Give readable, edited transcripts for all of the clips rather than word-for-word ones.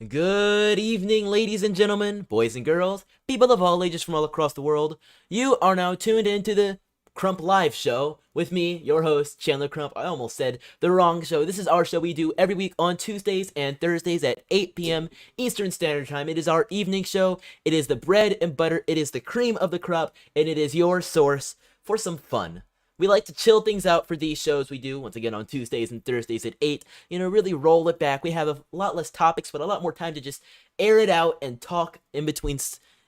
Good evening, ladies and gentlemen, boys and girls, people of all ages from all across the world. You are now tuned into the Crump Live Show with me, your host, Chandler Crump. I almost said the wrong show. This is our show we do every week on Tuesdays and Thursdays at 8 p.m. Eastern Standard Time. It is our evening show. It is the bread and butter. It is the cream of the crop, and it is your source for some fun. We like to chill things out for these shows we do, once again, on Tuesdays and Thursdays at 8. Really roll it back. We have a lot less topics, but a lot more time to just air it out and talk in between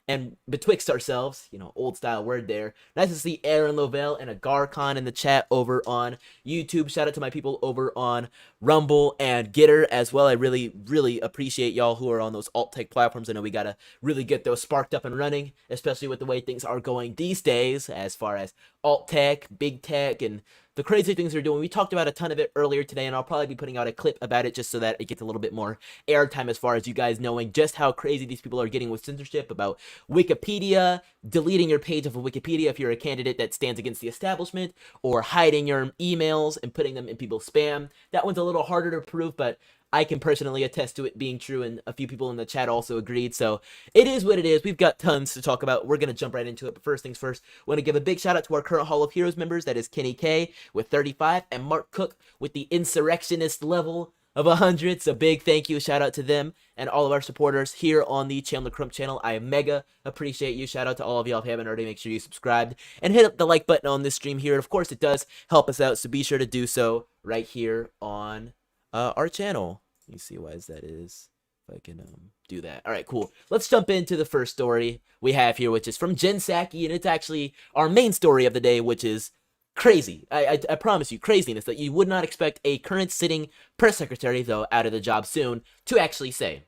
and betwixt ourselves. Old style word there. Nice to see Aaron Lovell and Agarcon in the chat over on YouTube. Shout out to my people over on Rumble and Gitter as well. I really, really appreciate y'all who are on those alt-tech platforms. I know we gotta really get those sparked up and running, especially with the way things are going these days as far as alt-tech, big tech, and the crazy things they're doing. We talked about a ton of it earlier today, and I'll probably be putting out a clip about it just so that it gets a little bit more airtime as far as you guys knowing just how crazy these people are getting with censorship, about Wikipedia, deleting your page of a Wikipedia if you're a candidate that stands against the establishment, or hiding your emails and putting them in people's spam. That one's a little harder to prove, but I can personally attest to it being true, and a few people in the chat also agreed, so it is what it is. We've got tons to talk about. We're going to jump right into it, but first things first, I want to give a big shout out to our current Hall of Heroes members. That is Kenny K with 35, and Mark Cook with the insurrectionist level of 100, so big thank you, shout out to them, and all of our supporters here on the Chandler Crump channel. I mega appreciate you. Shout out to all of y'all. If you haven't already, make sure you subscribed, and hit up the like button on this stream here. Of course, it does help us out, so be sure to do so right here on our channel. Let me see why that is. If I can do that. All right, cool. Let's jump into the first story we have here, which is from Jen Psaki, and it's actually our main story of the day, which is crazy. I promise you, craziness that you would not expect a current sitting press secretary, though out of the job soon, to actually say.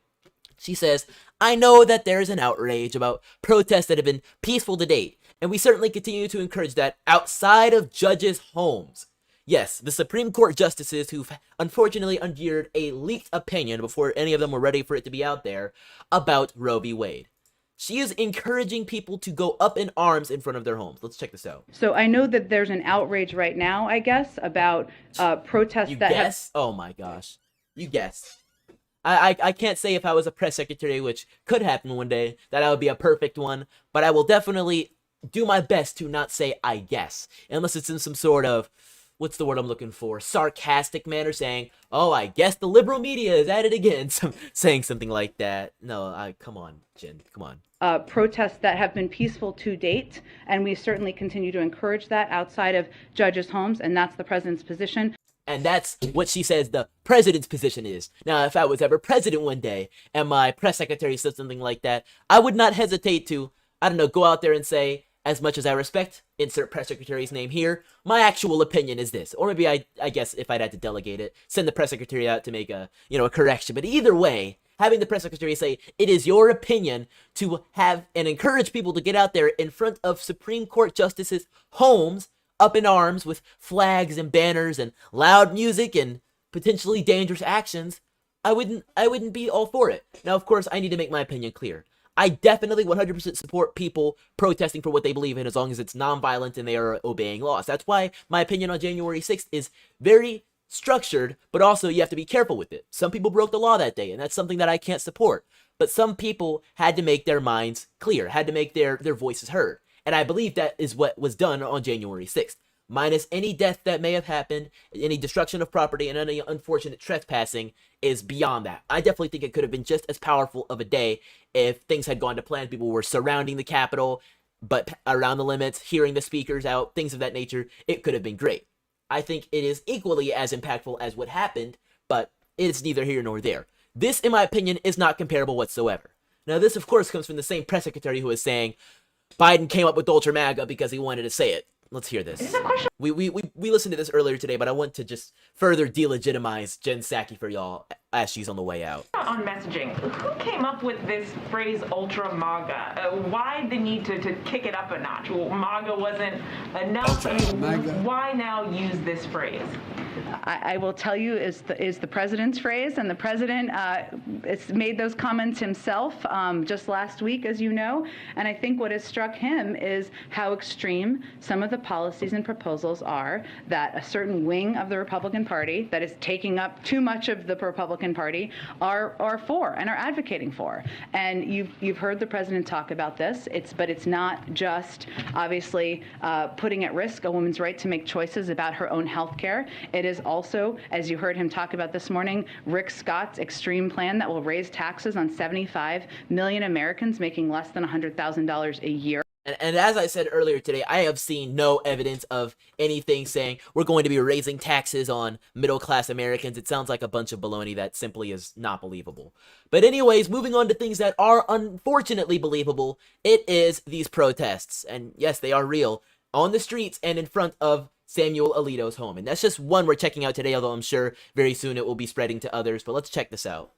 She says, "I know that there is an outrage about protests that have been peaceful to date, and we certainly continue to encourage that outside of judges' homes. Yes, the Supreme Court justices who've unfortunately endured a leaked opinion before any of them were ready for it to be out there about Roe v. Wade. She is encouraging people to go up in arms in front of their homes." Let's check this out. So I know that there's an outrage right now, I guess, about protests You that guess? Oh my gosh. You guess. I can't say if I was a press secretary, which could happen one day, that I would be a perfect one, but I will definitely do my best to not say I guess, unless it's in some sort of, what's the word I'm looking for, sarcastic manner, saying, "Oh, I guess the liberal media is at it again," saying something like that. No, come on, Jen, come on. protests that have been peaceful to date, and we certainly continue to encourage that outside of judges' homes, and that's the president's position. And that's what she says the president's position is. Now, if I was ever president one day, and my press secretary said something like that, I would not hesitate to, I don't know, go out there and say, as much as I respect, insert press secretary's name here, my actual opinion is this. Or maybe I guess if I'd had to delegate it, send the press secretary out to make a correction. But either way, having the press secretary say, it is your opinion to have and encourage people to get out there in front of Supreme Court justices' homes, up in arms with flags and banners and loud music and potentially dangerous actions, I wouldn't be all for it. Now, of course, I need to make my opinion clear. I definitely 100% support people protesting for what they believe in as long as it's nonviolent and they are obeying laws. That's why my opinion on January 6th is very structured, but also you have to be careful with it. Some people broke the law that day, and that's something that I can't support. But some people had to make their minds clear, had to make their voices heard. And I believe that is what was done on January 6th. Minus any death that may have happened, any destruction of property, and any unfortunate trespassing is beyond that. I definitely think it could have been just as powerful of a day if things had gone to plan. People were surrounding the Capitol, but around the limits, hearing the speakers out, things of that nature. It could have been great. I think it is equally as impactful as what happened, but it's neither here nor there. This, in my opinion, is not comparable whatsoever. Now, this, of course, comes from the same press secretary who is saying Biden came up with Ultra MAGA because he wanted to say it. Let's hear this. We listened to this earlier today, but I want to just further delegitimize Jen Psaki for y'all as she's on the way out. On messaging, who came up with this phrase ultra MAGA? Why the need to kick it up a notch? Well, MAGA wasn't enough. Why now use this phrase? I will tell you is the president's phrase, and the president made those comments himself just last week, as you know. And I think what has struck him is how extreme some of the policies and proposals are that a certain wing of the Republican Party that is taking up too much of the Republican Republican Party are for and are advocating for. And you've heard the president talk about this. But it's not just obviously putting at risk a woman's right to make choices about her own health care. It is also, as you heard him talk about this morning, Rick Scott's extreme plan that will raise taxes on 75 million Americans making less than $100,000 a year. And as I said earlier today, I have seen no evidence of anything saying we're going to be raising taxes on middle-class Americans. It sounds like a bunch of baloney that simply is not believable. But anyways, moving on to things that are unfortunately believable, it is these protests. And yes, they are real, on the streets and in front of Samuel Alito's home. And that's just one we're checking out today, although I'm sure very soon it will be spreading to others. But let's check this out.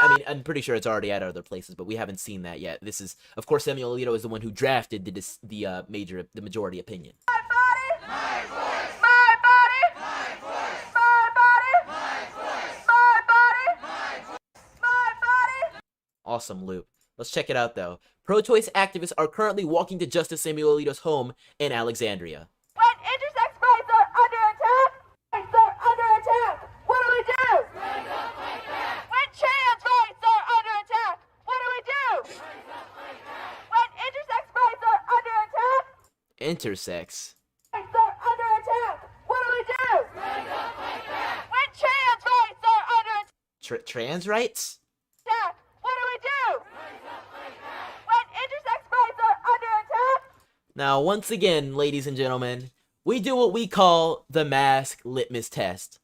I'm pretty sure it's already at other places, but we haven't seen that yet. This is, of course, Samuel Alito is the one who drafted the majority opinion. My body, my voice. My body, my voice. My body, my voice. My body, my voice. My body. Awesome loop. Let's check it out though. Pro-choice activists are currently walking to Justice Samuel Alito's home in Alexandria. When intersex rights are under attack, rights are under attack. What do we do? Rise up like that. When trans rights are under attack, what do we do? Rise up like that. When intersex rights are under attack, Intersex. rights are under attack. What do we do? Rise up like that. When trans rights are under Trans rights? attack, what do we do? Rise up like that. When intersex rights are under attack. Now, once again, ladies and gentlemen, we do what we call the mask litmus test.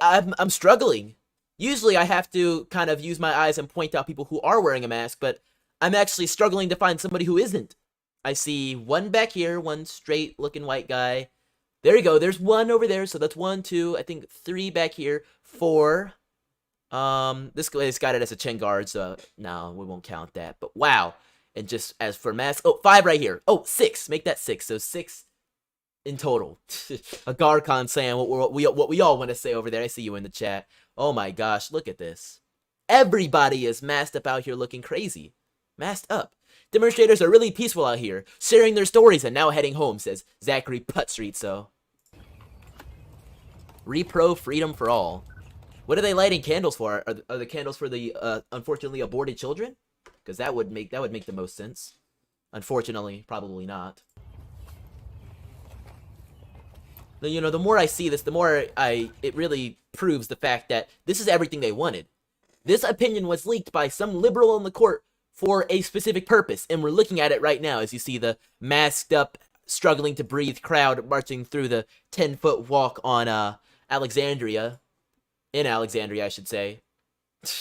I'm struggling. Usually I have to kind of use my eyes and point out people who are wearing a mask, but I'm actually struggling to find somebody who isn't. I see one back here, one straight looking white guy. There you go, there's one over there, so that's 1, 2, I think 3 back here, 4. This guy's got it as a chin guard, so no, we won't count that, but wow. And just as for masks, 5 right here. 6, make that 6, so 6 in total. A Garcon saying what we all want to say over there. I see you in the chat. Oh my gosh, look at this. Everybody is masked up out here looking crazy. Masked up. Demonstrators are really peaceful out here, sharing their stories and now heading home, says Zachary Puttstreet. So, Repro freedom for all. What are they lighting candles for? Are the candles for the unfortunately aborted children? Because that would make the most sense. Unfortunately, probably not. You know, the more I see this, the more it really proves the fact that this is everything they wanted. This opinion was leaked by some liberal on the court for a specific purpose, and we're looking at it right now as you see the masked up, struggling to breathe crowd marching through the 10-foot walk on Alexandria. In Alexandria, I should say.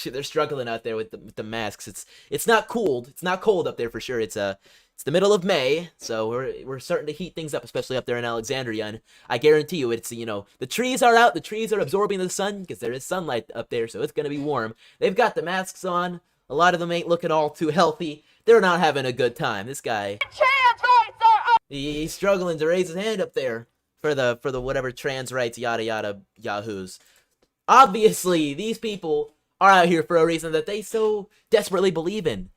They're struggling out there with the masks. It's not cold. It's not cold up there for sure. It's the middle of May, so we're starting to heat things up, especially up there in Alexandria. And I guarantee you, it's the trees are out. The trees are absorbing the sun because there is sunlight up there, so it's gonna be warm. They've got the masks on. A lot of them ain't looking all too healthy. They're not having a good time. This guy, he's struggling to raise his hand up there for the whatever trans rights yada yada yahoos. Obviously, these people are out here for a reason that they so desperately believe in.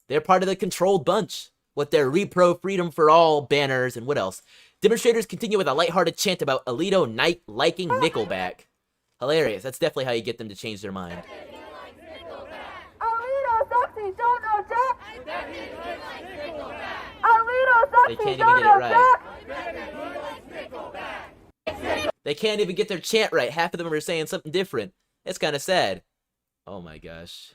They're part of the controlled bunch with their Repro Freedom for All banners and what else. Demonstrators continue with a lighthearted chant about Alito liking Nickelback. Hilarious. That's definitely how you get them to change their mind. Alito Sexy don't know Jack. Alito They Sexy can't even don't get it know right. Jack. They can't even get their chant right. Half of them are saying something different. It's kind of sad. Oh my gosh.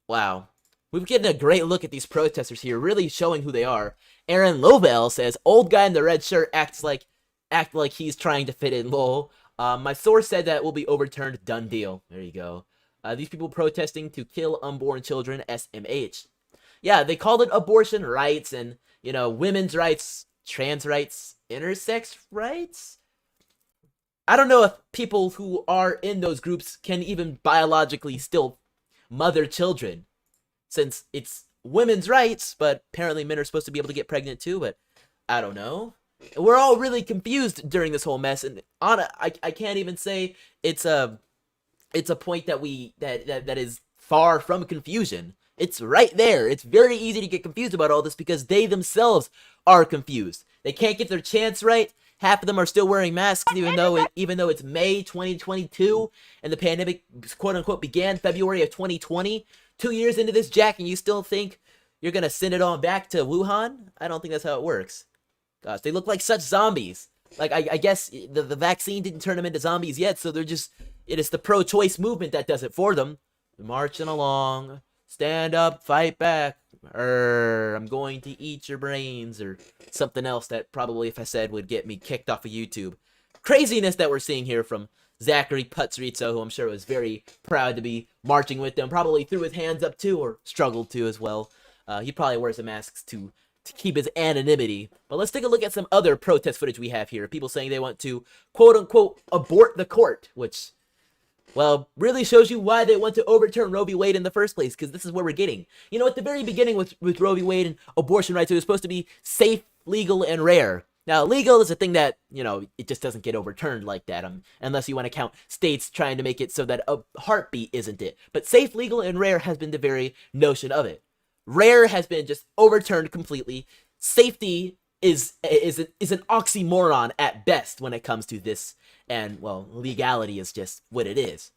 Wow. We're getting a great look at these protesters here, really showing who they are. Aaron Lovell says, old guy in the red shirt act like he's trying to fit in, lol. My source said that will be overturned, done deal. There you go. These people protesting to kill unborn children, SMH. Yeah, they called it abortion rights and, women's rights, trans rights, intersex rights? I don't know if people who are in those groups can even biologically still mother children, since it's women's rights, but apparently men are supposed to be able to get pregnant too, but I don't know. We're all really confused during this whole mess, and I can't even say it's a point that is far from confusion. It's right there. It's very easy to get confused about all this because they themselves are confused. They can't get their chants right. half of them are still wearing masks, even though it's May 2022 and the pandemic, quote unquote, began February of 2020. 2 years into this, Jack, and you still think you're gonna send it on back to Wuhan? I don't think that's how it works. Gosh, they look like such zombies. Like, I guess the vaccine didn't turn them into zombies yet, so it is the pro-choice movement that does it for them. Marching along, stand up, fight back. I'm going to eat your brains, or something else that probably, if I said, would get me kicked off of YouTube. Craziness that we're seeing here from Zachary Putzritzo, who I'm sure was very proud to be marching with them. Probably threw his hands up too, or struggled to as well. He probably wears the masks to keep his anonymity. But let's take a look at some other protest footage we have here. People saying they want to, quote unquote, abort the court, which, well, really shows you why they want to overturn Roe v. Wade in the first place, because this is where we're getting. You know, at the very beginning with Roe v. Wade and abortion rights, it was supposed to be safe, legal, and rare. Now, legal is a thing that, you know, it just doesn't get overturned like that, unless you want to count states trying to make it so that a heartbeat isn't it. But safe, legal, and rare has been the very notion of it. Rare has been just overturned completely. Safety is an oxymoron at best when it comes to this, and, well, legality is just what it is.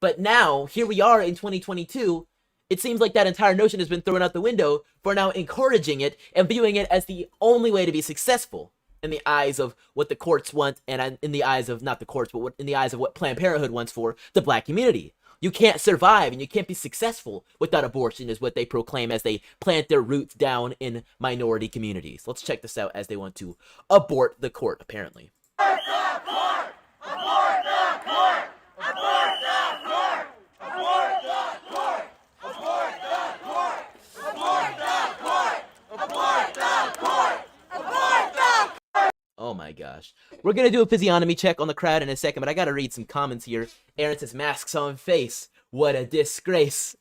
But now, here we are in 2022, it seems like that entire notion has been thrown out the window for now encouraging it and viewing it as the only way to be successful in the eyes of what the courts want, and in the eyes of, not the courts, but in the eyes of what Planned Parenthood wants for the black community. You can't survive and you can't be successful without abortion, is what they proclaim as they plant their roots down in minority communities. Let's check this out as they want to abort the court, apparently. Abort the court! Abort the court! Abort the court! Abort the court! Abort the court! Abort the court! Abort the court! Abort the court! Oh my gosh. We're gonna do a physiognomy check on the crowd in a second, but I gotta read some comments here. Aaron says, masks on face. What a disgrace.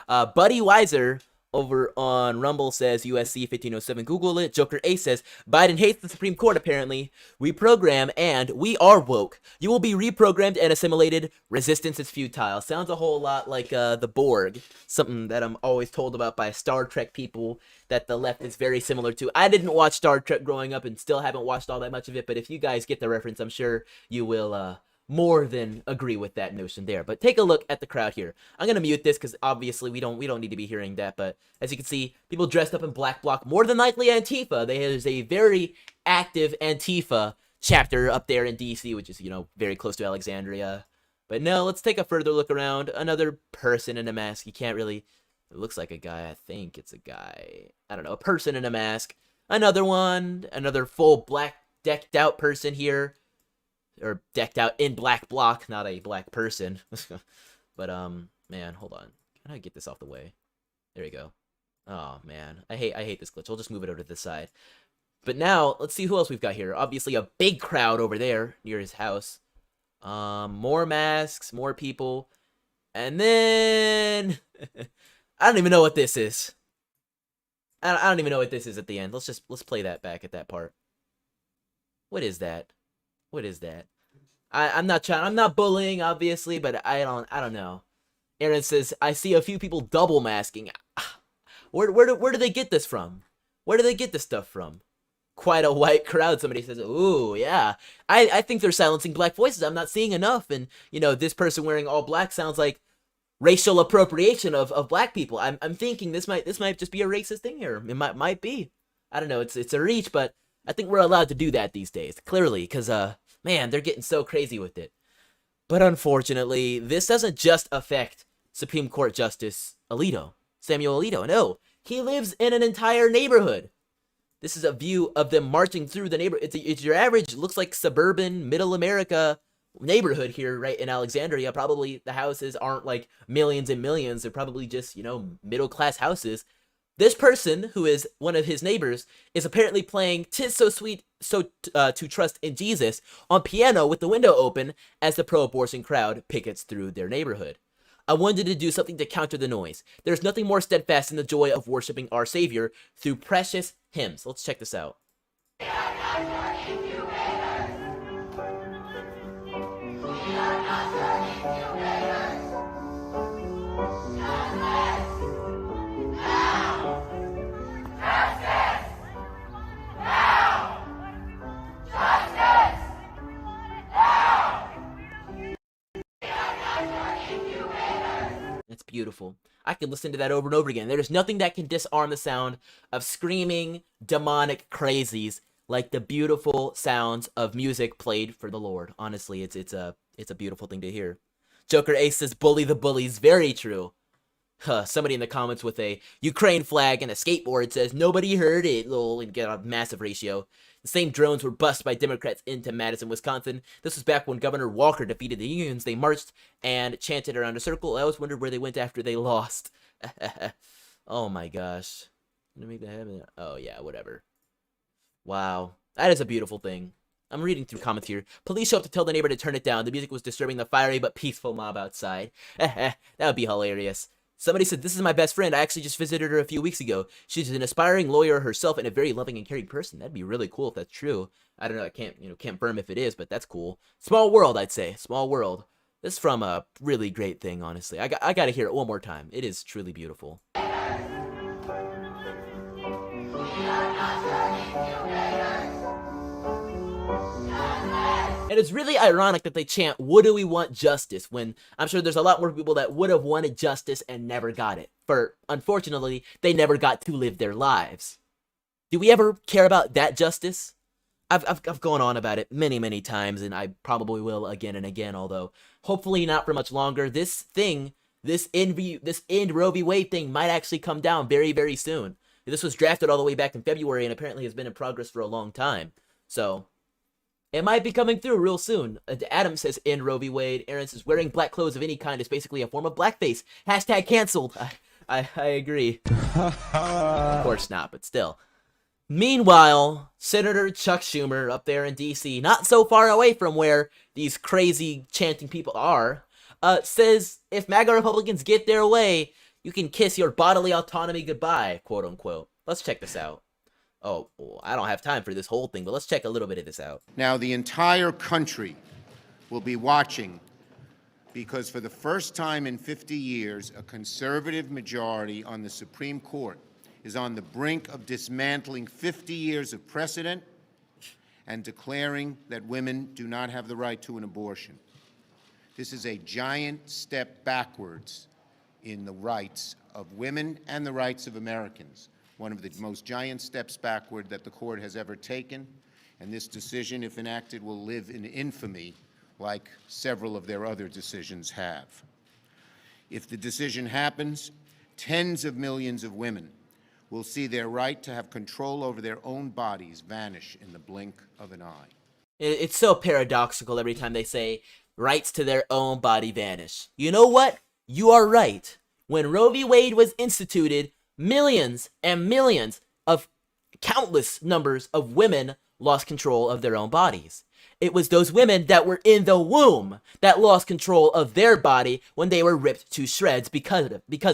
Buddy Weiser over on Rumble says, USC 1507, Google it. Joker A says, Biden hates the Supreme Court apparently. We program and we are woke. You will be reprogrammed and assimilated. Resistance is futile. Sounds a whole lot like the Borg. Something that I'm always told about by Star Trek people that the left is very similar to. I didn't watch Star Trek growing up and still haven't watched all that much of it, but if you guys get the reference, I'm sure you will more than agree with that notion there. But take a look at the crowd here. I'm gonna mute this because obviously we don't need to be hearing that. But as you can see, people dressed up in black bloc, more than likely Antifa. There's a very active Antifa chapter up there in DC, which is, you know, very close to Alexandria. But no, let's take a further look around. Another person in a mask. You can't really. It looks like a guy. I think it's a guy. I don't know. A person in a mask. Another one. Another full black decked out person here. Or decked out in black bloc, not a black person. But, man, hold on. How do I get this off the way? There you go. Oh, man. I hate this glitch. I'll just move it over to the side. But now, let's see who else we've got here. Obviously, a big crowd over there near his house. More masks, more people. And then... I don't even know what this is. I don't even know what this is at the end. Let's play that back at that part. What is that? What is that? I'm not bullying, obviously, but I don't know. Aaron says, I see a few people double masking. Where do they get this from? Where do they get this stuff from? Quite a white crowd, somebody says. Ooh, yeah. I think they're silencing black voices. I'm not seeing enough. And, you know, this person wearing all black sounds like racial appropriation of black people. I'm thinking this might just be a racist thing here. It might be. I don't know. It's a reach, but I think we're allowed to do that these days, clearly, because, man, they're getting so crazy with it. But unfortunately, this doesn't just affect Supreme Court Justice Samuel Alito. No, he lives in an entire neighborhood. This is a view of them marching through the neighborhood. It's your average, looks like suburban, middle America neighborhood here, right, in Alexandria. Probably the houses aren't like millions and millions. They're probably just, you know, middle-class houses. This person, who is one of his neighbors, is apparently playing "'Tis So Sweet to Trust in Jesus" on piano with the window open as the pro-abortion crowd pickets through their neighborhood. I wanted to do something to counter the noise. There's nothing more steadfast than the joy of worshiping our Savior through precious hymns. Let's check this out. Justice! It's beautiful. I could listen to that over and over again. There's nothing that can disarm the sound of screaming, demonic crazies like the beautiful sounds of music played for the Lord. Honestly, it's a beautiful thing to hear. Joker Ace says, bully the bullies. Very true. Somebody in the comments with a Ukraine flag and a skateboard says, nobody heard it, lol, and get a massive ratio. The same drones were bused by Democrats into Madison, Wisconsin. This was back when Governor Walker defeated the unions. They marched and chanted around a circle. I always wondered where they went after they lost. Oh my gosh. Gonna make that happen? Oh yeah, whatever. Wow. That is a beautiful thing. I'm reading through comments here. Police show up to tell the neighbor to turn it down. The music was disturbing the fiery but peaceful mob outside. That would be hilarious. Somebody said, this is my best friend. I actually just visited her a few weeks ago. She's an aspiring lawyer herself and a very loving and caring person. That'd be really cool if that's true. I don't know. I can't confirm if it is, but that's cool. Small world, I'd say. Small world. This is from a really great thing, honestly. I got to hear it one more time. It is truly beautiful. And it's really ironic that they chant, what do we want justice, when I'm sure there's a lot more people that would have wanted justice and never got it. For, unfortunately, they never got to live their lives. Do we ever care about that justice? I've gone on about it many, many times, and I probably will again and again, although hopefully not for much longer. This end Roe v. Wade thing might actually come down very, very soon. This was drafted all the way back in February and apparently has been in progress for a long time. So it might be coming through real soon. Adam says, end Roe v. Wade. Aaron says, wearing black clothes of any kind is basically a form of blackface. Hashtag canceled. I agree. Of course not, but still. Meanwhile, Senator Chuck Schumer up there in D.C., not so far away from where these crazy chanting people are, says if MAGA Republicans get their way, you can kiss your bodily autonomy goodbye, quote unquote. Let's check this out. Oh, well, I don't have time for this whole thing, but let's check a little bit of this out. Now, the entire country will be watching because for the first time in 50 years, a conservative majority on the Supreme Court is on the brink of dismantling 50 years of precedent and declaring that women do not have the right to an abortion. This is a giant step backwards in the rights of women and the rights of Americans. One of the most giant steps backward that the court has ever taken, and this decision, if enacted, will live in infamy like several of their other decisions have. If the decision happens, tens of millions of women will see their right to have control over their own bodies vanish in the blink of an eye. It's so paradoxical every time they say rights to their own body vanish. You know what? You are right. When Roe v. Wade was instituted, millions and millions of countless numbers of women lost control of their own bodies. It was those women that were in the womb that lost control of their body when they were ripped to shreds because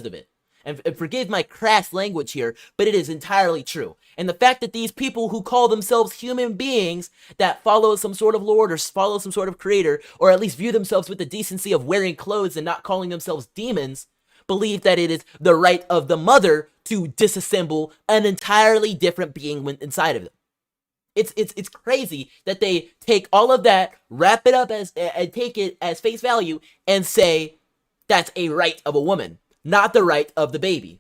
of it. And forgive my crass language here, but it is entirely true. And the fact that these people who call themselves human beings that follow some sort of lord or follow some sort of creator, or at least view themselves with the decency of wearing clothes and not calling themselves demons, believe that it is the right of the mother to disassemble an entirely different being inside of them. It's crazy that they take all of that, wrap it up and take it as face value and say that's a right of a woman, not the right of the baby.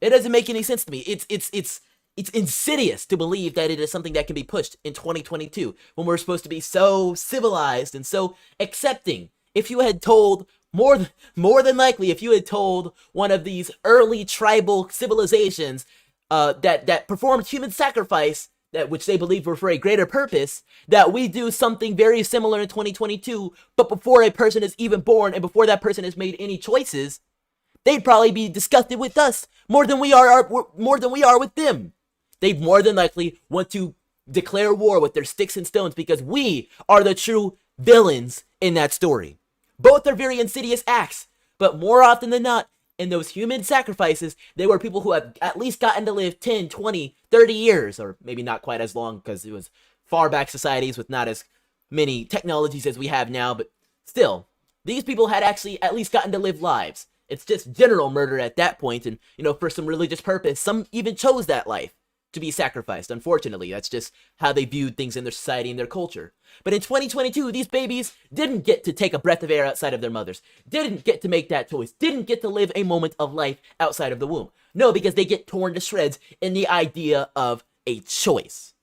It doesn't make any sense to me. It's insidious to believe that it is something that can be pushed in 2022 when we're supposed to be so civilized and so accepting. If you had told more than likely, if you had told one of these early tribal civilizations that performed human sacrifice, which they believed were for a greater purpose, that we do something very similar in 2022, but before a person is even born and before that person has made any choices, they'd probably be disgusted with us more than we are with them. They'd more than likely want to declare war with their sticks and stones because we are the true villains in that story. Both are very insidious acts, but more often than not, in those human sacrifices, they were people who have at least gotten to live 10, 20, 30 years, or maybe not quite as long because it was far back societies with not as many technologies as we have now, but still, these people had actually at least gotten to live lives. It's just general murder at that point, and, for some religious purpose, some even chose that life. to be sacrificed. Unfortunately, that's just how they viewed things in their society and their culture. But in 2022, these babies didn't get to take a breath of air outside of their mothers, didn't get to make that choice, didn't get to live a moment of life outside of the womb. No, because they get torn to shreds in the idea of a choice.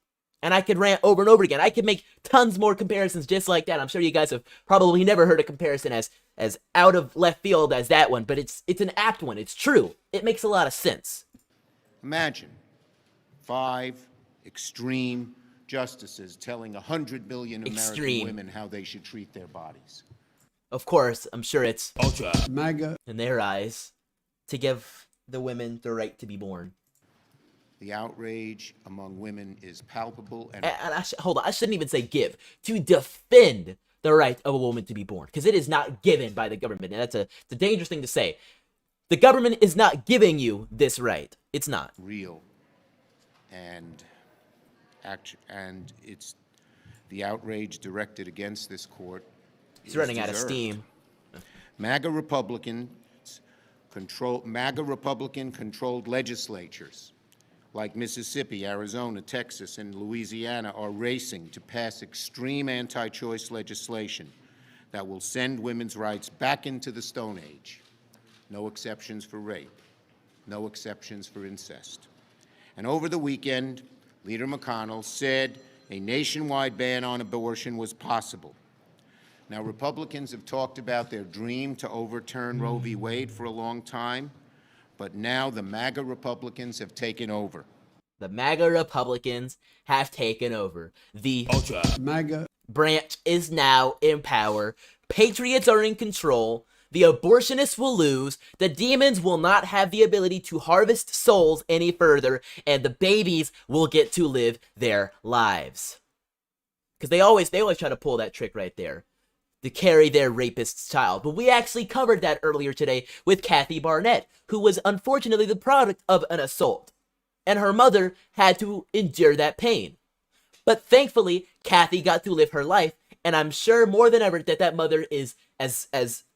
And I could rant over and over again. I could make tons more comparisons just like that. I'm sure you guys have probably never heard a comparison as out of left field as that one, but it's an apt one. It's true. It makes a lot of sense. Imagine 5 extreme justices telling 100 million American women how they should treat their bodies. Of course, I'm sure it's ultra mega in their eyes to give the women the right to be born. The outrage among women is palpable and hold on, I shouldn't even say give, to defend the right of a woman to be born, because it is not given by the government, and it's a dangerous thing to say. The government is not giving you this right. It's not. Real. And it's the outrage directed against this court. It's running out of steam. MAGA Republican controlled legislatures like Mississippi, Arizona, Texas, and Louisiana are racing to pass extreme anti-choice legislation that will send women's rights back into the Stone Age. No exceptions for rape, no exceptions for incest. And over the weekend, Leader McConnell said a nationwide ban on abortion was possible. Now, Republicans have talked about their dream to overturn Roe v. Wade for a long time, but now the MAGA Republicans have taken over. The MAGA Republicans have taken over. The ultra MAGA branch is now in power. Patriots are in control. The abortionists will lose. The demons will not have the ability to harvest souls any further. And the babies will get to live their lives. Because they always try to pull that trick right there, to carry their rapist's child. But we actually covered that earlier today with Kathy Barnett, who was unfortunately the product of an assault. And her mother had to endure that pain. But thankfully, Kathy got to live her life, and I'm sure more than ever that mother is as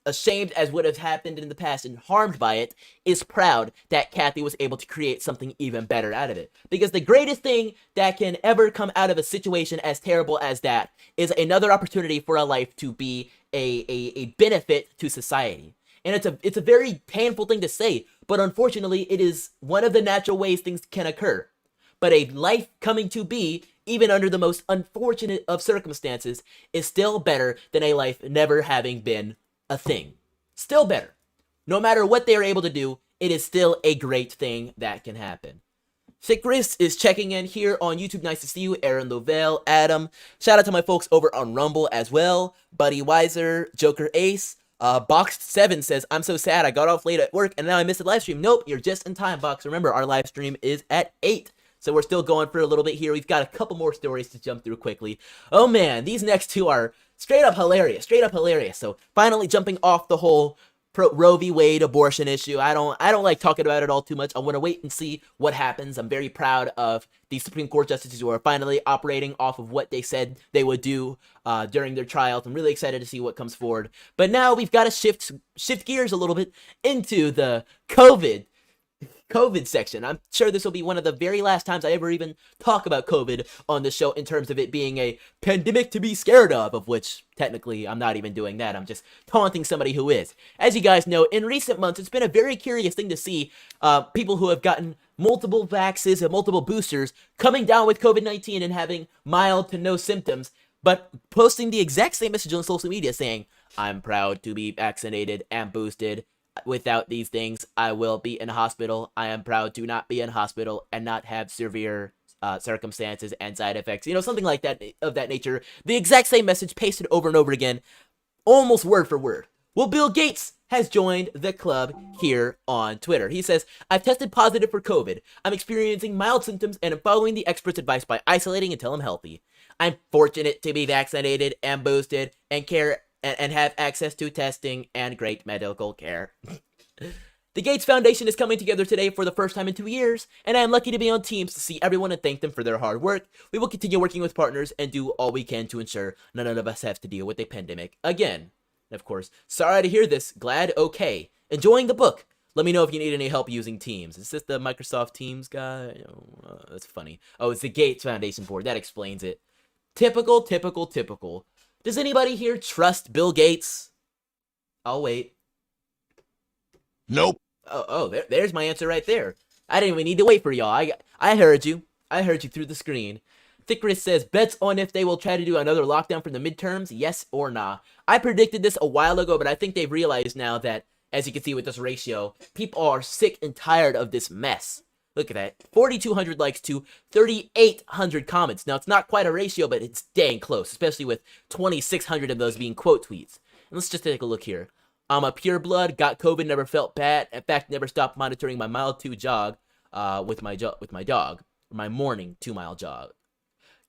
ashamed as would have happened in the past and harmed by it, is proud that Kathy was able to create something even better out of it. Because the greatest thing that can ever come out of a situation as terrible as that is another opportunity for a life to be a benefit to society. And it's a very painful thing to say, but unfortunately it is one of the natural ways things can occur. But a life coming to be, even under the most unfortunate of circumstances, is still better than a life never having been a thing. Still better. No matter what they are able to do, it is still a great thing that can happen. Sick Chris is checking in here on YouTube. Nice to see you. Aaron Lovell, Adam. Shout out to my folks over on Rumble as well. Buddy Weiser, Joker Ace. Boxed 7 says, I'm so sad I got off late at work and now I missed the live stream. Nope, you're just in time, Box. Remember, our live stream is at 8. So we're still going for a little bit here. We've got a couple more stories to jump through quickly. Oh man, these next two are straight up hilarious. Straight up hilarious. So finally jumping off the whole Roe v. Wade abortion issue. I don't like talking about it all too much. I want to wait and see what happens. I'm very proud of the Supreme Court justices who are finally operating off of what they said they would do during their trials. I'm really excited to see what comes forward. But now we've got to shift gears a little bit into the COVID section. I'm sure this will be one of the very last times I ever even talk about COVID on the show in terms of it being a pandemic to be scared of which technically I'm not even doing that. I'm just taunting somebody who is. As you guys know, in recent months, it's been a very curious thing to see people who have gotten multiple vaxes and multiple boosters coming down with COVID-19 and having mild to no symptoms, but posting the exact same message on social media saying, I'm proud to be vaccinated and boosted. Without these things, I will be in hospital. I am proud to not be in hospital and not have severe circumstances and side effects. You know, something like that, of that nature. The exact same message pasted over and over again, almost word for word. Well, Bill Gates has joined the club here on Twitter. He says, I've tested positive for COVID. I'm experiencing mild symptoms and am following the expert's advice by isolating until I'm healthy. I'm fortunate to be vaccinated and boosted and have access to testing and great medical care. The Gates Foundation is coming together today for the first time in 2 years, and I am lucky to be on Teams to see everyone and thank them for their hard work. We will continue working with partners and do all we can to ensure none of us have to deal with a pandemic again. And of course, sorry to hear this, glad okay. Enjoying the book. Let me know if you need any help using Teams. Is this the Microsoft Teams guy? Oh, that's funny. Oh, it's the Gates Foundation board. That explains it. Typical, typical, typical. Does anybody here trust Bill Gates? I'll wait. Nope. There's my answer right there. I didn't even need to wait for y'all. I heard you. I heard you through the screen. Thickrist says, bets on if they will try to do another lockdown for the midterms, yes or nah. I predicted this a while ago, but I think they've realized now that, as you can see with this ratio, people are sick and tired of this mess. Look at that. 4,200 likes to 3,800 comments. Now, it's not quite a ratio, but it's dang close, especially with 2,600 of those being quote tweets. And let's just take a look here. I'm a pure blood, got COVID, never felt bad. In fact, never stopped monitoring my mile 2 jog with my dog. My morning 2-mile jog.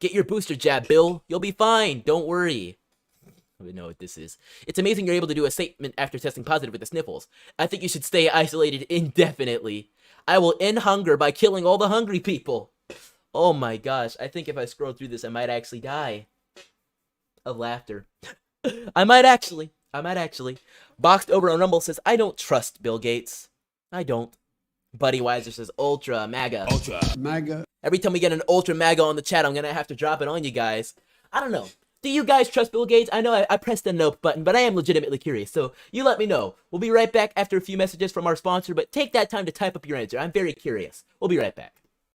Get your booster jab, Bill. You'll be fine. Don't worry. I don't know what this is. It's amazing you're able to do a statement after testing positive with the sniffles. I think you should stay isolated indefinitely. I will end hunger by killing all the hungry people. Oh my gosh. I think if I scroll through this, I might actually die of laughter. I might actually. Boxed over on Rumble says, I don't trust Bill Gates. I don't. Buddy Weiser says, Ultra MAGA. Ultra MAGA. Every time we get an Ultra MAGA on the chat, I'm going to have to drop it on you guys. I don't know. Do you guys trust Bill Gates? I know I pressed the nope button, but I am legitimately curious, so you let me know. We'll be right back after a few messages from our sponsor, but take that time to type up your answer. I'm very curious. We'll be right back.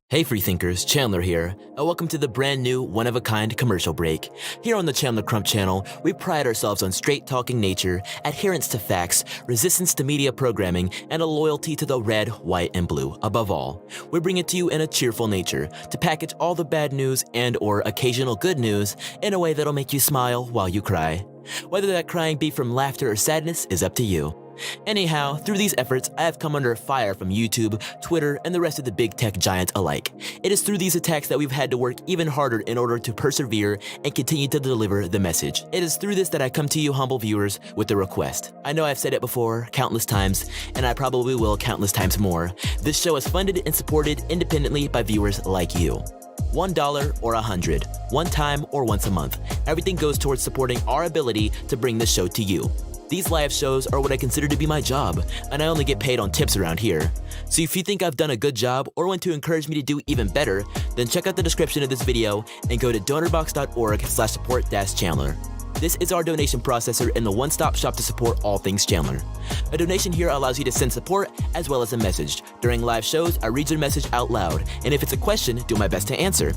Hey freethinkers, Chandler here, and welcome to the brand new one-of-a-kind commercial break. Here on the Chandler Crump channel, we pride ourselves on straight-talking nature, adherence to facts, resistance to media programming, and a loyalty to the red, white, and blue. Above all, we bring it to you in a cheerful nature to package all the bad news and or occasional good news in a way that'll make you smile while you cry. Whether that crying be from laughter or sadness is up to you. Anyhow, through these efforts, I have come under fire from YouTube, Twitter, and the rest of the big tech giants alike. It is through these attacks that we've had to work even harder in order to persevere and continue to deliver the message. It is through this that I come to you humble viewers with a request. I know I've said it before countless times, and I probably will countless times more. This show is funded and supported independently by viewers like you. $1 or $100, one time or once a month. Everything goes towards supporting our ability to bring the show to you. These live shows are what I consider to be my job, and I only get paid on tips around here. So if you think I've done a good job or want to encourage me to do even better, then check out the description of this video and go to donorbox.org/support-Chandler. This is our donation processor and the one-stop shop to support all things Chandler. A donation here allows you to send support as well as a message. During live shows, I read your message out loud, and if it's a question, do my best to answer.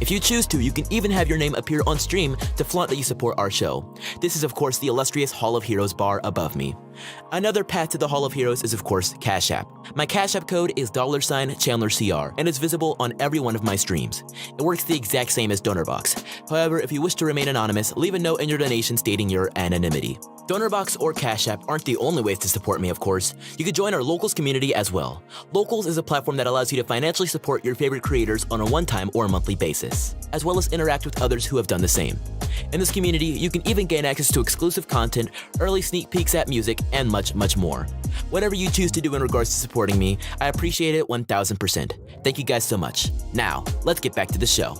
If you choose to, you can even have your name appear on stream to flaunt that you support our show. This is of course the illustrious Hall of Heroes bar above me. Another path to the Hall of Heroes is of course Cash App. My Cash App code is $ChandlerCR and is visible on every one of my streams. It works the exact same as DonorBox. However, if you wish to remain anonymous, leave a note in your donation stating your anonymity. DonorBox or Cash App aren't the only ways to support me, of course. You could join our Locals community as well. Locals is a platform that allows you to financially support your favorite creators on a one-time or monthly basis, as well as interact with others who have done the same. In this community, you can even gain access to exclusive content, early sneak peeks at music, and much, much more. Whatever you choose to do in regards to supporting me, I appreciate it 1000%. Thank you guys so much. Now, let's get back to the show.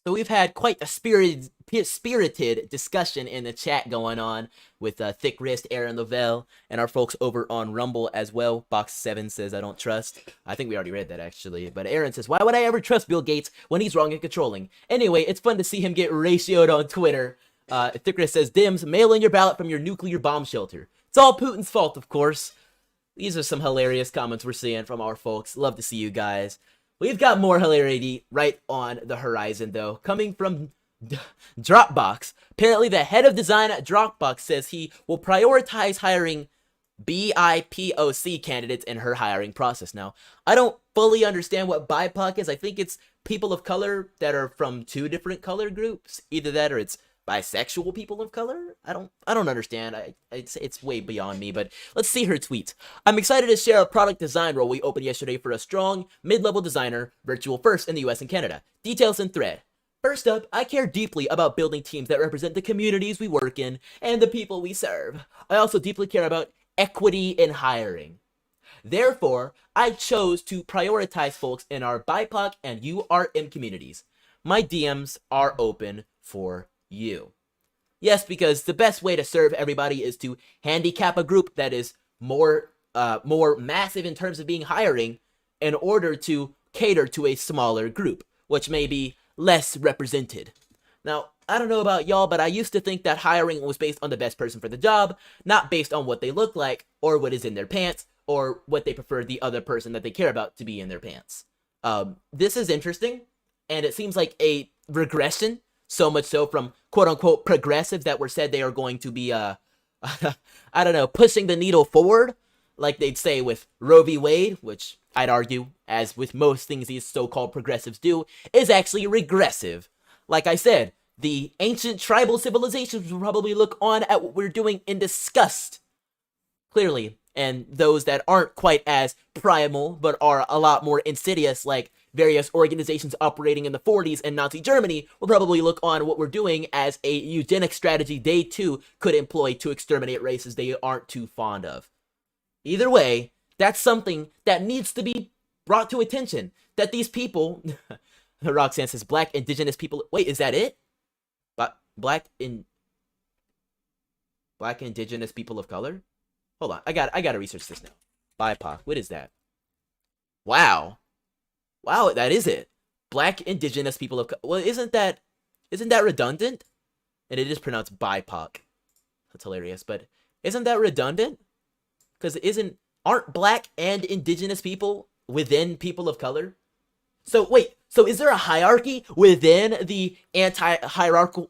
So we've had quite a spirited discussion in the chat going on with Thick Wrist, Aaron Lavelle, and our folks over on Rumble as well. Box 7 says, I don't trust. I think we already read that actually. But Aaron says, why would I ever trust Bill Gates when he's wrong and controlling? Anyway, it's fun to see him get ratioed on Twitter. Thick Wrist says, Dims, mail in your ballot from your nuclear bomb shelter. It's all Putin's fault, of course. These are some hilarious comments we're seeing from our folks. Love to see you guys. We've got more hilarity right on the horizon, though, coming from Dropbox. Apparently, the head of design at Dropbox says he will prioritize hiring BIPOC candidates in her hiring process. Now, I don't fully understand what BIPOC is. I think it's people of color that are from two different color groups. Either that or it's bisexual people of color. I don't understand. It's way beyond me, but let's see her tweet. I'm excited to share a product design role we opened yesterday for a strong mid-level designer, virtual first in the US and Canada. Details in thread. First up, I care deeply about building teams that represent the communities we work in and the people we serve. I also deeply care about equity in hiring. Therefore, I chose to prioritize folks in our BIPOC and URM communities. My DMs are open for you. Yes, because the best way to serve everybody is to handicap a group that is more massive in terms of being hiring in order to cater to a smaller group, which may be less represented. Now, I don't know about y'all, but I used to think that hiring was based on the best person for the job, not based on what they look like, or what is in their pants, or what they prefer the other person that they care about to be in their pants. This is interesting, and it seems like a regression, so much so from quote-unquote progressives that were said they are going to be, I don't know, pushing the needle forward, like they'd say with Roe v. Wade, which I'd argue, as with most things these so-called progressives do, is actually regressive. Like I said, the ancient tribal civilizations will probably look on at what we're doing in disgust, clearly, and those that aren't quite as primal, but are a lot more insidious, like various organizations operating in the 40s in Nazi Germany, will probably look on what we're doing as a eugenic strategy they too could employ to exterminate races they aren't too fond of. Either way, that's something that needs to be brought to attention, that these people, Roxanne says, black indigenous people, wait, is that it? Black indigenous people of color? Hold on, I gotta research this now. BIPOC, what is that? Wow, that is it. Black indigenous people of color. Well, isn't that redundant? And it is pronounced BIPOC. That's hilarious, but isn't that redundant? Because aren't black and indigenous people within people of color? So wait, so is there a hierarchy within the hierarchical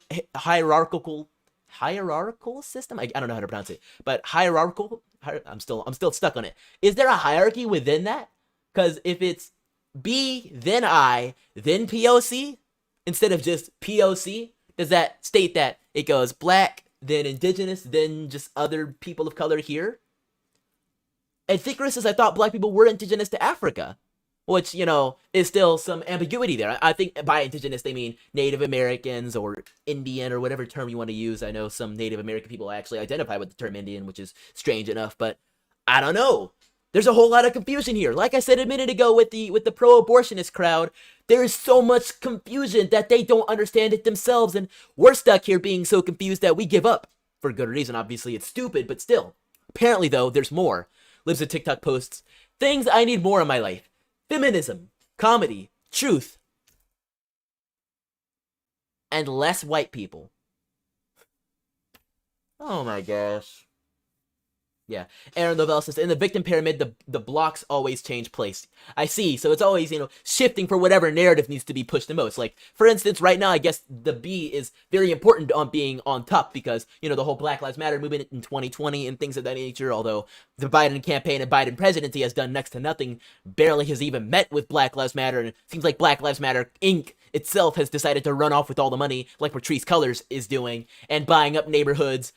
system? I don't know how to pronounce it, but hierarchical. I'm still stuck on it. Is there a hierarchy within that? Because if it's B, then I, then POC, instead of just POC, does that state that it goes black, then indigenous, then just other people of color here? And Thickris says, I thought black people were indigenous to Africa, which, is still some ambiguity there. I think by indigenous, they mean Native Americans or Indian or whatever term you want to use. I know some Native American people actually identify with the term Indian, which is strange enough, but I don't know. There's a whole lot of confusion here. Like I said a minute ago with the pro-abortionist crowd, there is so much confusion that they don't understand it themselves, and we're stuck here being so confused that we give up. For good reason, obviously it's stupid, but still. Apparently, though, there's more. Lives of TikTok posts, things I need more in my life. Feminism, comedy, truth, and less white people. Oh my gosh. Yeah, Aaron Lovell says, in the victim pyramid, the blocks always change place. I see, so it's always, shifting for whatever narrative needs to be pushed the most. Like, for instance, right now, I guess the B is very important on being on top because, the whole Black Lives Matter movement in 2020 and things of that nature, although the Biden campaign and Biden presidency has done next to nothing, barely has even met with Black Lives Matter, and it seems like Black Lives Matter, Inc. itself has decided to run off with all the money, like Patrice Cullors is doing, and buying up neighborhoods,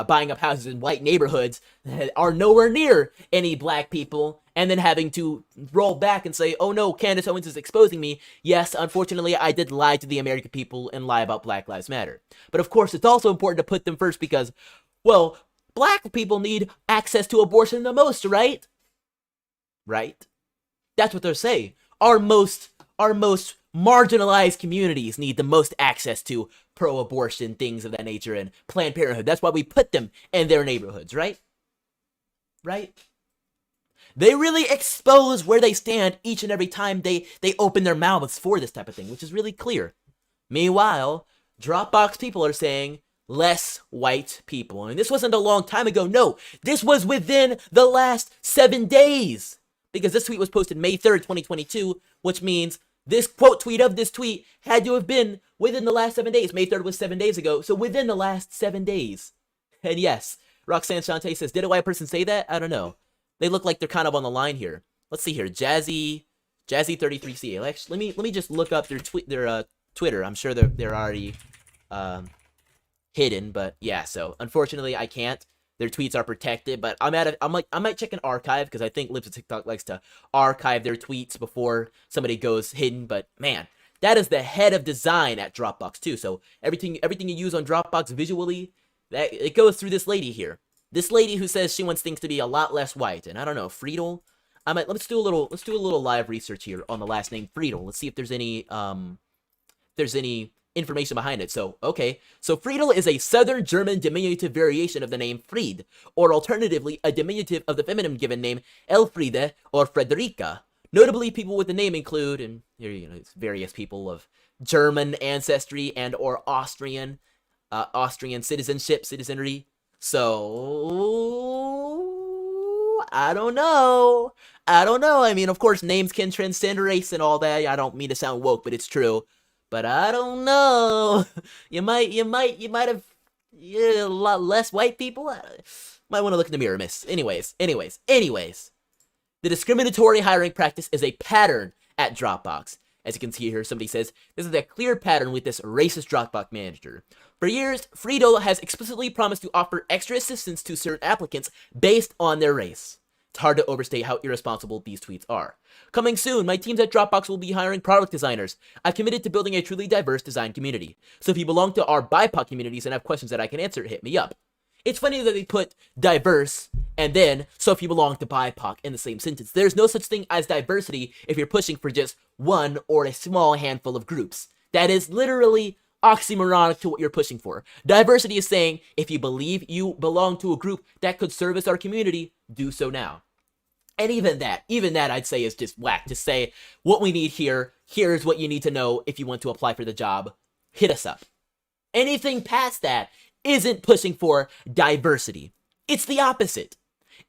buying up houses in white neighborhoods that are nowhere near any black people, and then having to roll back and say, oh no, Candace Owens is exposing me. Yes, unfortunately, I did lie to the American people and lie about Black Lives Matter. But of course, it's also important to put them first because, well, black people need access to abortion the most, right? Right? That's what they're saying. Our most marginalized communities need the most access to pro-abortion, things of that nature, and Planned Parenthood. That's why we put them in their neighborhoods, right? Right? They really expose where they stand each and every time they open their mouths for this type of thing, which is really clear. Meanwhile, Dropbox people are saying less white people. And this wasn't a long time ago. No, this was within the last 7 days. Because this tweet was posted May 3rd, 2022, which means this quote tweet of this tweet had to have been within the last 7 days. May 3rd was 7 days ago, so within the last 7 days. And yes, Roxanne Shante says, did a white person say that? I don't know. They look like they're kind of on the line here. Let's see here. Jazzy33C. Actually, let me just look up their Twitter. I'm sure they're already hidden, but yeah, so unfortunately I can't. Their tweets are protected, but I might check an archive because I think Lips of TikTok likes to archive their tweets before somebody goes hidden. But man, that is the head of design at Dropbox too. So everything you use on Dropbox visually, that it goes through this lady here. This lady who says she wants things to be a lot less white. And I don't know, Friedel. Let's do a little live research here on the last name Friedel. Let's see if there's any information behind it. So, okay. So Friedel is a Southern German diminutive variation of the name Fried, or alternatively, a diminutive of the feminine given name Elfriede or Frederica. Notably, people with the name include, and here it's various people of German ancestry and or Austrian citizenry. So, I don't know. I mean, of course, names can transcend race and all that. I don't mean to sound woke, but it's true. But I don't know. You might have a lot less white people. Might want to look in the mirror, miss. Anyways. The discriminatory hiring practice is a pattern at Dropbox. As you can see here, somebody says, this is a clear pattern with this racist Dropbox manager. For years, Friedel has explicitly promised to offer extra assistance to certain applicants based on their race. It's hard to overstate how irresponsible these tweets are. Coming soon, my teams at Dropbox will be hiring product designers. I've committed to building a truly diverse design community. So if you belong to our BIPOC communities and have questions that I can answer, hit me up. It's funny that they put diverse and then, so if you belong to BIPOC in the same sentence. There's no such thing as diversity if you're pushing for just one or a small handful of groups. That is literally oxymoronic to what you're pushing for. Diversity is saying, if you believe you belong to a group that could service our community, do so now. And even that I'd say is just whack. Just say, what we need here's what you need to know if you want to apply for the job. Hit us up. Anything past that isn't pushing for diversity. It's the opposite.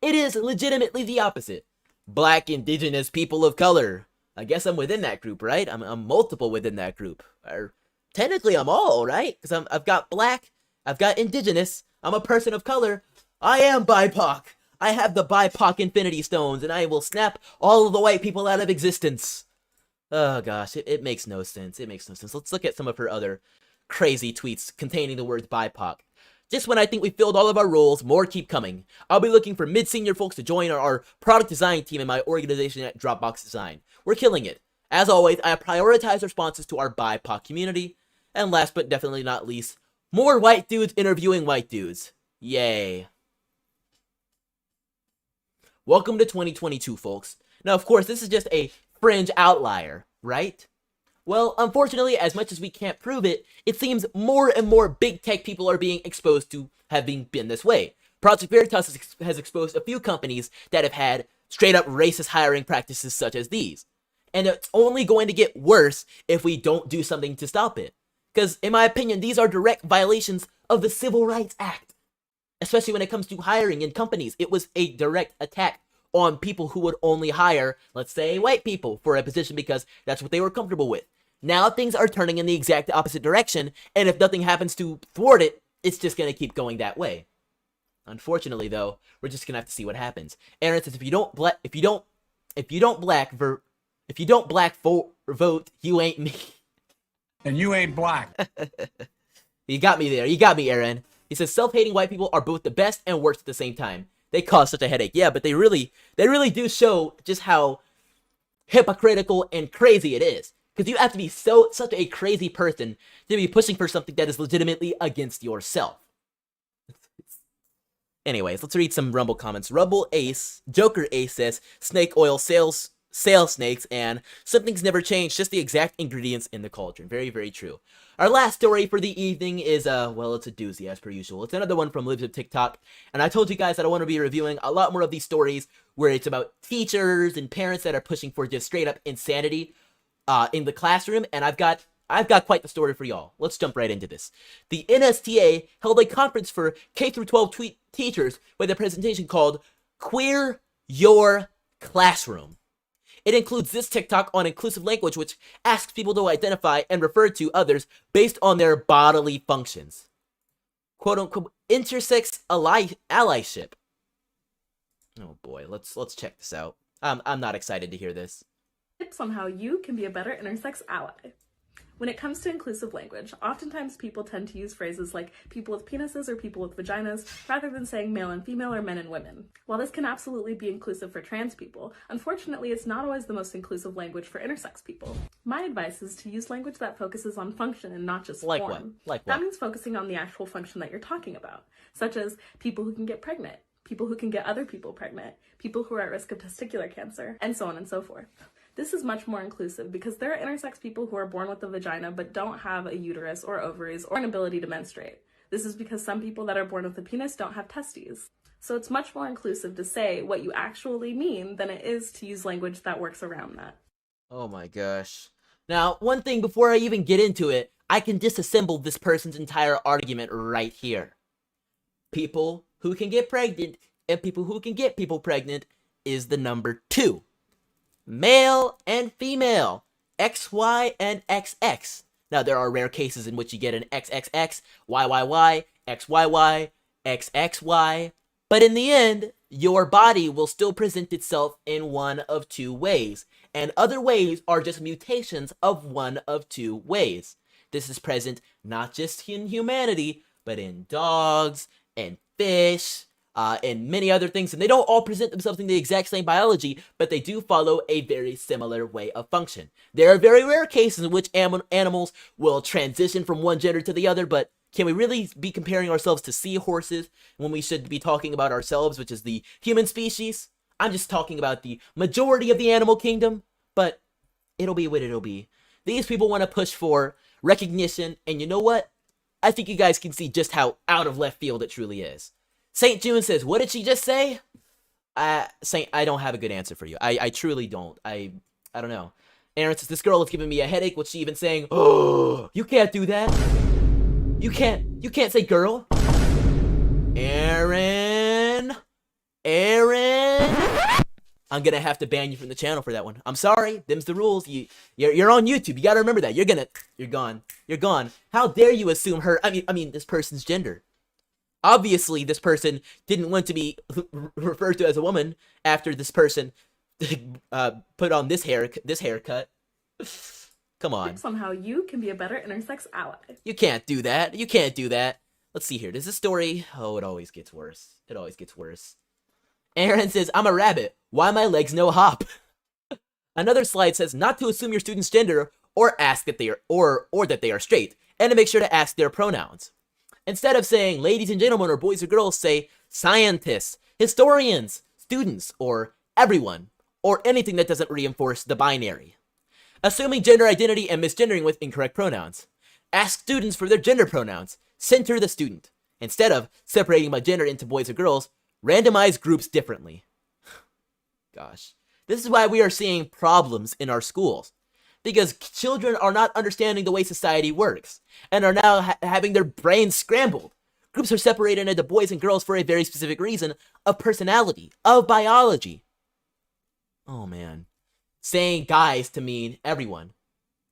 It is legitimately the opposite. Black, indigenous, people of color. I guess I'm within that group, right? I'm multiple within that group. Or technically I'm all, right? Because I've got black, I've got indigenous, I'm a person of color, I am BIPOC. I have the BIPOC infinity stones, and I will snap all of the white people out of existence. Oh gosh, it makes no sense. It makes no sense. Let's look at some of her other crazy tweets containing the words BIPOC. Just when I think we filled all of our roles, more keep coming. I'll be looking for mid-senior folks to join our product design team in my organization at Dropbox Design. We're killing it. As always, I prioritize responses to our BIPOC community. And last but definitely not least, more white dudes interviewing white dudes. Yay. Welcome to 2022, folks. Now, of course, this is just a fringe outlier, right? Well, unfortunately, as much as we can't prove it, it seems more and more big tech people are being exposed to having been this way. Project Veritas has exposed a few companies that have had straight up racist hiring practices such as these. And it's only going to get worse if we don't do something to stop it. Because, in my opinion, these are direct violations of the Civil Rights Act. Especially when it comes to hiring in companies. It was a direct attack on people who would only hire, let's say, white people for a position because that's what they were comfortable with. Now things are turning in the exact opposite direction, and if nothing happens to thwart it, it's just going to keep going that way. Unfortunately, though, we're just going to have to see what happens. Aaron says, if you don't black vote, you ain't me. And you ain't black. You got me there. You got me, Aaron. He says, self-hating white people are both the best and worst at the same time. They cause such a headache. Yeah, but they really do show just how hypocritical and crazy it is. Because you have to be such a crazy person to be pushing for something that is legitimately against yourself. Anyways, let's read some Rumble comments. Joker Ace says, snake oil sales snakes, and something's never changed, just the exact ingredients in the cauldron. Very, very true. Our last story for the evening is, well, it's a doozy as per usual. It's another one from Libs of TikTok, and I told you guys that I want to be reviewing a lot more of these stories where it's about teachers and parents that are pushing for just straight up insanity in the classroom, and I've got quite the story for y'all. Let's jump right into this. The NSTA held a conference for K-12 teachers with a presentation called Queer Your Classroom. It includes this TikTok on inclusive language, which asks people to identify and refer to others based on their bodily functions. Quote-unquote, intersex allyship. Oh boy, let's check this out. I'm not excited to hear this. Tips on how you can be a better intersex ally. When it comes to inclusive language, oftentimes people tend to use phrases like people with penises or people with vaginas rather than saying male and female or men and women. While this can absolutely be inclusive for trans people, unfortunately it's not always the most inclusive language for intersex people. My advice is to use language that focuses on function and not just like form. What? That means focusing on the actual function that you're talking about, such as people who can get pregnant, people who can get other people pregnant, people who are at risk of testicular cancer, and so on and so forth. This is much more inclusive because there are intersex people who are born with a vagina but don't have a uterus or ovaries or an ability to menstruate. This is because some people that are born with a penis don't have testes. So it's much more inclusive to say what you actually mean than it is to use language that works around that. Oh my gosh. Now, one thing before I even get into it, I can disassemble this person's entire argument right here. People who can get pregnant and people who can get people pregnant is the number 2. Male and female, XY and XX. Now, there are rare cases in which you get an XXX, YYY, XYY, XXY, but in the end, your body will still present itself in one of 2 ways, and other ways are just mutations of one of 2 ways. This is present not just in humanity, but in dogs and fish, and many other things, and they don't all present themselves in the exact same biology, but they do follow a very similar way of function. There are very rare cases in which animals will transition from one gender to the other, but can we really be comparing ourselves to seahorses when we should be talking about ourselves, which is the human species? I'm just talking about the majority of the animal kingdom, but it'll be what it'll be. These people want to push for recognition, and you know what? I think you guys can see just how out of left field it truly is. St. June says, what did she just say? Saint, I don't have a good answer for you. I truly don't. I don't know. Aaron says, this girl is giving me a headache. What's she even saying? Oh, you can't do that. You can't say girl. Aaron. I'm gonna have to ban you from the channel for that one. I'm sorry. Them's the rules. You're on YouTube. You gotta remember that. You're gone. You're gone. How dare you assume her, I mean, this person's gender. Obviously, this person didn't want to be referred to as a woman after this person put on this haircut. Come on. Somehow you can be a better intersex ally. You can't do that. You can't do that. Let's see here. Does this story... Oh, it always gets worse. It always gets worse. Aaron says, I'm a rabbit. Why my legs no hop? Another slide says not to assume your student's gender or ask that they are or that they are straight, and to make sure to ask their pronouns. Instead of saying ladies and gentlemen or boys or girls, say scientists, historians, students, or everyone, or anything that doesn't reinforce the binary. Assuming gender identity and misgendering with incorrect pronouns. Ask students for their gender pronouns. Center the student. Instead of separating by gender into boys or girls, randomize groups differently. Gosh. This is why we are seeing problems in our schools. Because children are not understanding the way society works, and are now having their brains scrambled. Groups are separated into boys and girls for a very specific reason of personality, of biology. Oh man. Saying guys to mean everyone.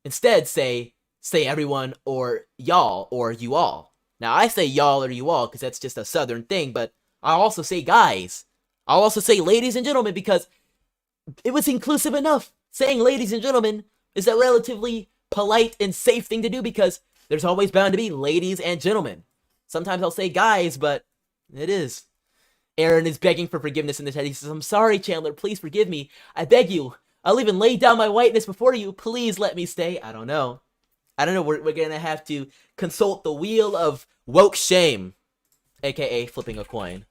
Instead, say everyone or y'all or you all. Now, I say y'all or you all because that's just a southern thing, but I'll also say guys. I'll also say ladies and gentlemen because it was inclusive enough. Saying ladies and gentlemen is a relatively polite and safe thing to do because there's always bound to be ladies and gentlemen. Sometimes I'll say guys, but it is. Aaron is begging for forgiveness in the chat. He says, I'm sorry, Chandler. Please forgive me. I beg you. I'll even lay down my whiteness before you. Please let me stay. I don't know. We're going to have to consult the wheel of woke shame, aka flipping a coin.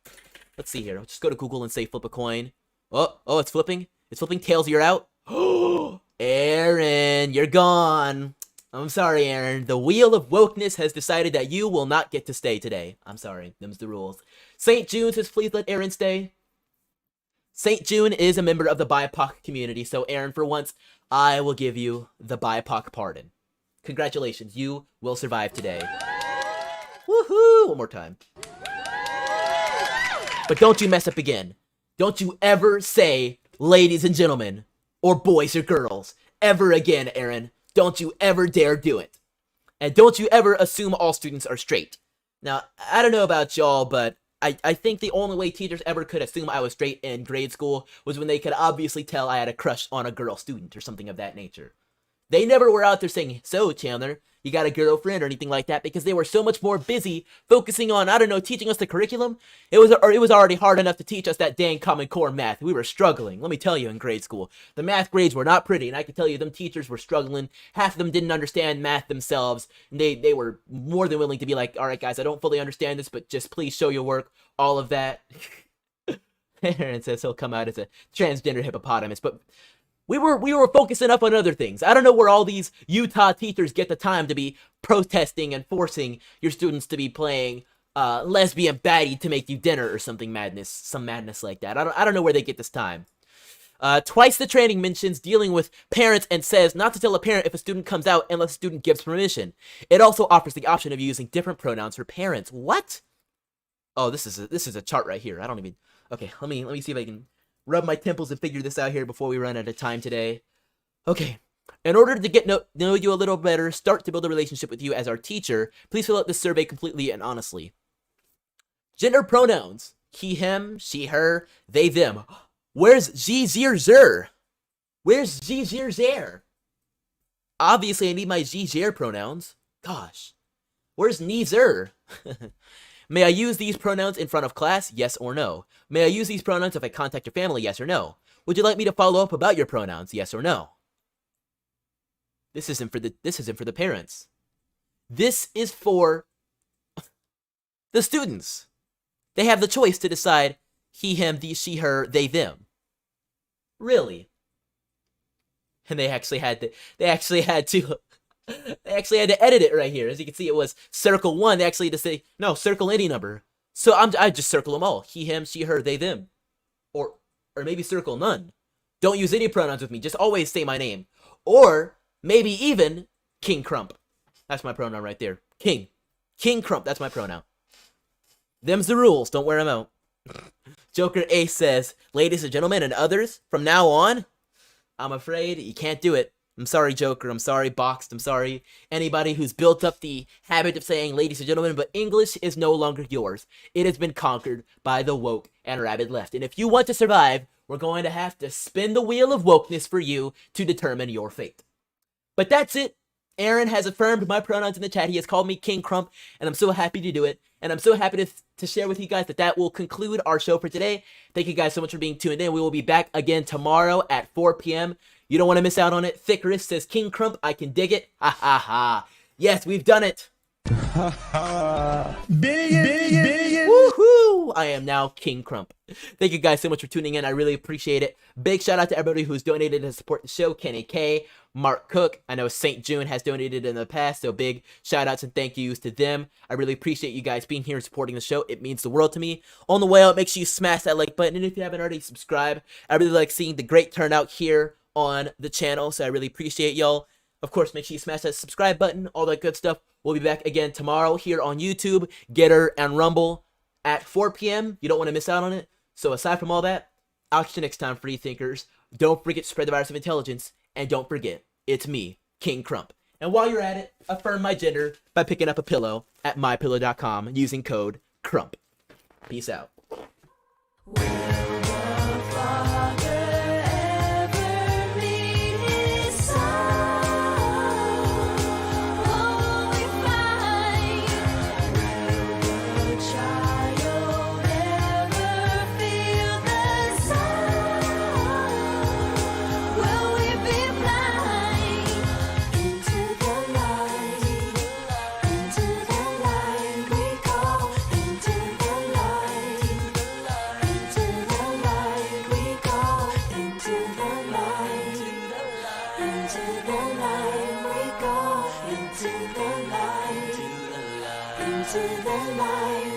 Let's see here. Just go to Google and say flip a coin. Oh, it's flipping. It's flipping. Tails, you're out. Oh, Aaron, you're gone. I'm sorry, Aaron. The wheel of wokeness has decided that you will not get to stay today. I'm sorry. Them's the rules. St. June says, please let Aaron stay. St. June is a member of the BIPOC community, so Aaron, for once, I will give you the BIPOC pardon. Congratulations, you will survive today. Woohoo! One more time. But don't you mess up again. Don't you ever say ladies and gentlemen, or boys or girls, ever again, Aaron. Don't you ever dare do it. And don't you ever assume all students are straight. Now, I don't know about y'all, but I think the only way teachers ever could assume I was straight in grade school was when they could obviously tell I had a crush on a girl student or something of that nature. They never were out there saying, so, Chandler, you got a girlfriend or anything like that because they were so much more busy focusing on, I don't know, teaching us the curriculum. It was already hard enough to teach us that dang Common Core math. We were struggling, let me tell you, in grade school. The math grades were not pretty, and I can tell you them teachers were struggling. Half of them didn't understand math themselves, and they were more than willing to be like, all right, guys, I don't fully understand this, but just please show your work, all of that. Aaron says he'll come out as a transgender hippopotamus, but We were focusing up on other things. I don't know where all these Utah teachers get the time to be protesting and forcing your students to be playing lesbian baddie to make you dinner or some madness like that. I don't know where they get this time. Twice the training mentions dealing with parents and says not to tell a parent if a student comes out unless the student gives permission. It also offers the option of using different pronouns for parents. What? Oh, this is a chart right here. I don't even. Okay, let me see if I can rub my temples and figure this out here before we run out of time today. Okay. In order to get know you a little better, start to build a relationship with you as our teacher, please fill out this survey completely and honestly. Gender pronouns. He, him, she, her, they, them. Where's she, zer? Where's she, zer? Obviously, I need my she, zer pronouns. Gosh. Where's neither? May I use these pronouns in front of class? Yes or no? May I use these pronouns if I contact your family? Yes or no? Would you like me to follow up about your pronouns? Yes or no? This isn't for the parents. This is for the students. They have the choice to decide he, him, the, she, her, they, them. Really? And they actually had to edit it right here. As you can see, it was circle 1. They actually had to say, no, circle any number. So I just circle them all. He, him, she, her, they, them. Or maybe circle none. Don't use any pronouns with me. Just always say my name. Or maybe even King Crump. That's my pronoun right there. King. King Crump. That's my pronoun. Them's the rules. Don't wear them out. Joker Ace says, ladies and gentlemen and others, from now on, I'm afraid you can't do it. I'm sorry, Joker. I'm sorry, Boxed. I'm sorry, anybody who's built up the habit of saying ladies and gentlemen, but English is no longer yours. It has been conquered by the woke and rabid left. And if you want to survive, we're going to have to spin the wheel of wokeness for you to determine your fate. But that's it. Aaron has affirmed my pronouns in the chat. He has called me King Crump, and I'm so happy to do it. And I'm so happy to share with you guys that will conclude our show for today. Thank you guys so much for being tuned in. We will be back again tomorrow at 4 p.m. You don't want to miss out on it. Thick Wrist says, King Crump, I can dig it. Ha ha ha. Yes, we've done it. Big. Woohoo! I am now King Crump. Thank you guys so much for tuning in. I really appreciate it. Big shout out to everybody who's donated to support the show. Kenny K, Mark Cook. I know St. June has donated in the past, so big shout outs and thank yous to them. I really appreciate you guys being here and supporting the show. It means the world to me. On the way out, make sure you smash that like button. And if you haven't already, subscribe. I really like seeing the great turnout here on the channel, so I really appreciate y'all. Of course, make sure you smash that subscribe button, all that good stuff. We'll be back again tomorrow here on YouTube, Getter, and Rumble at 4 p.m. You don't want to miss out on it. So aside from all that, I'll catch you next time, free thinkers. Don't forget to spread the virus of intelligence. And don't forget, it's me, King Crump. And while you're at it, affirm my gender by picking up a pillow at mypillow.com using code CRUMP. Peace out. Into the light.